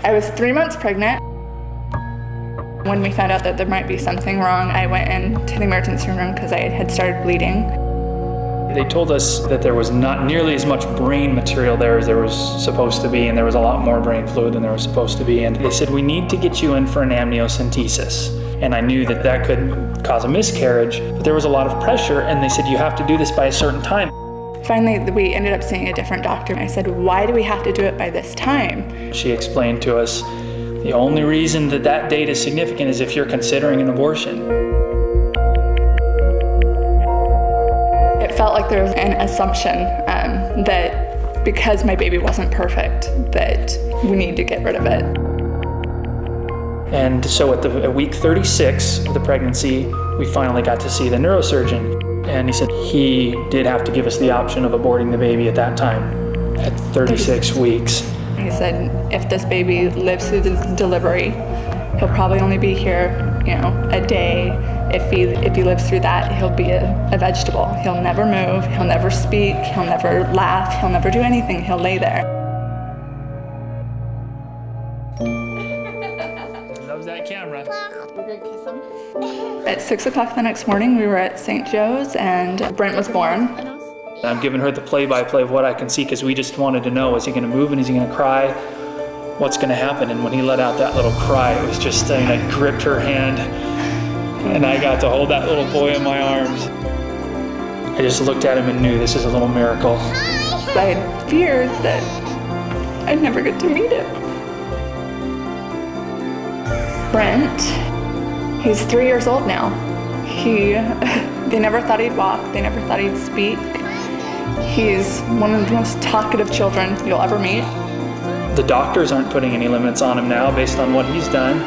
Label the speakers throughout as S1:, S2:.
S1: I was 3 months pregnant. When we found out that there might be something wrong, I went into the emergency room because I had started bleeding.
S2: They told us that there was not nearly as much brain material there as there was supposed to be, and there was a lot more brain fluid than there was supposed to be. And they said, we need to get you in for an amniocentesis. And I knew that that could cause a miscarriage, but there was a lot of pressure, and they said, you have to do this by a certain time.
S1: Finally, we ended up seeing a different doctor. I said, why do we have to do it by this time?
S2: She explained to us, the only reason that that date is significant is if you're considering an abortion.
S1: It felt like there was an assumption that because my baby wasn't perfect, that we need to get rid of it.
S2: And so at week 36 of the pregnancy, we finally got to see the neurosurgeon. And he said he did have to give us the option of aborting the baby at that time, at 36 weeks.
S1: He said, if this baby lives through the delivery, he'll probably only be here, a day. If he lives through that, he'll be a vegetable. He'll never move, he'll never speak, he'll never laugh, he'll never do anything, he'll lay there.
S2: Loves that camera.
S1: We're gonna kiss him. At 6 o'clock the next morning, we were at St. Joe's and Brent was born.
S2: I'm giving her the play-by-play of what I can see because we just wanted to know, is he going to move and is he going to cry? What's going to happen? And when he let out that little cry, it was just saying, I gripped her hand and I got to hold that little boy in my arms. I just looked at him and knew this is a little miracle.
S1: I had feared that I'd never get to meet him. Brent, he's 3 years old now. They never thought he'd walk, they never thought he'd speak. He's one of the most talkative children you'll ever meet.
S2: The doctors aren't putting any limits on him now based on what he's done.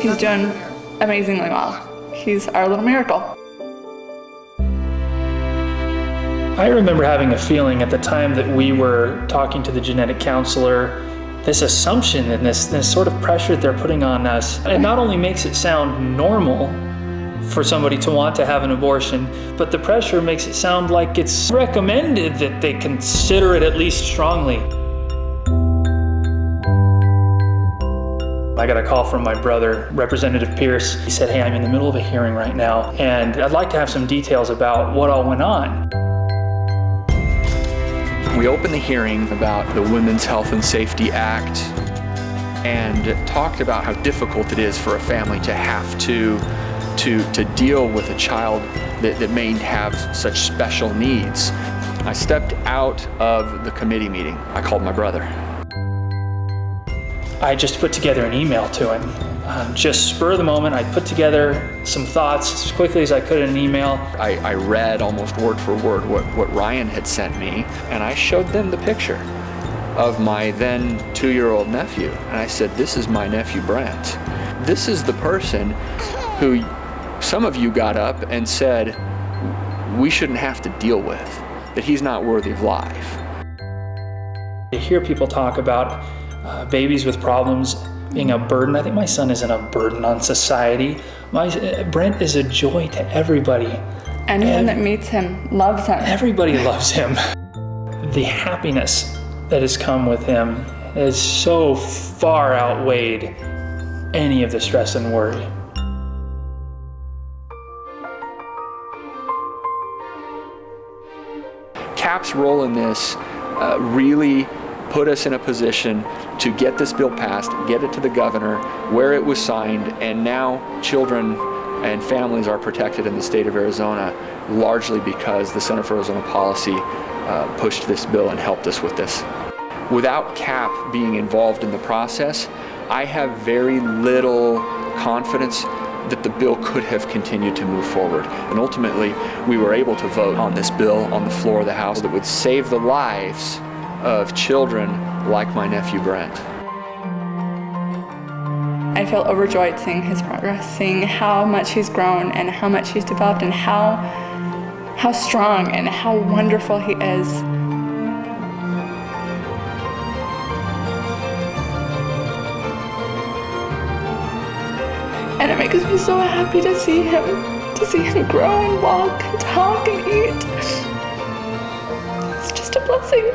S1: He's doing amazingly well. He's our little miracle.
S2: I remember having a feeling at the time that we were talking to the genetic counselor, this assumption and this sort of pressure they're putting on us. It not only makes it sound normal for somebody to want to have an abortion, but the pressure makes it sound like it's recommended that they consider it at least strongly. I got a call from my brother, Representative Pierce. He said, hey, I'm in the middle of a hearing right now, and I'd like to have some details about what all went on.
S3: We opened the hearing about the Women's Health and Safety Act and talked about how difficult it is for a family to have to deal with a child that may have such special needs. I stepped out of the committee meeting. I called my brother.
S2: I just put together an email to him. Just spur of the moment, I put together some thoughts as quickly as I could in an email. I read almost word for word what Ryan had sent me, and I showed them the picture of my then 2-year-old nephew. And I said, this is my nephew Brent. This is the person who some of you got up and said we shouldn't have to deal with, that he's not worthy of life. To hear people talk about babies with problems being a burden, I think my son isn't a burden on society. Brent is a joy to everybody.
S1: Anyone that meets him loves him.
S2: Everybody loves him. The happiness that has come with him has so far outweighed any of the stress and worry.
S3: CAP's role in this really put us in a position to get this bill passed, get it to the governor, where it was signed, and now children and families are protected in the state of Arizona, largely because the Center for Arizona Policy pushed this bill and helped us with this. Without CAP being involved in the process, I have very little confidence that the bill could have continued to move forward. And ultimately, we were able to vote on this bill on the floor of the House that would save the lives of children like my nephew Brent.
S1: I feel overjoyed seeing his progress, seeing how much he's grown and how much he's developed and how strong and how wonderful he is. And it makes me so happy to see him grow and walk and talk and eat. It's just a blessing.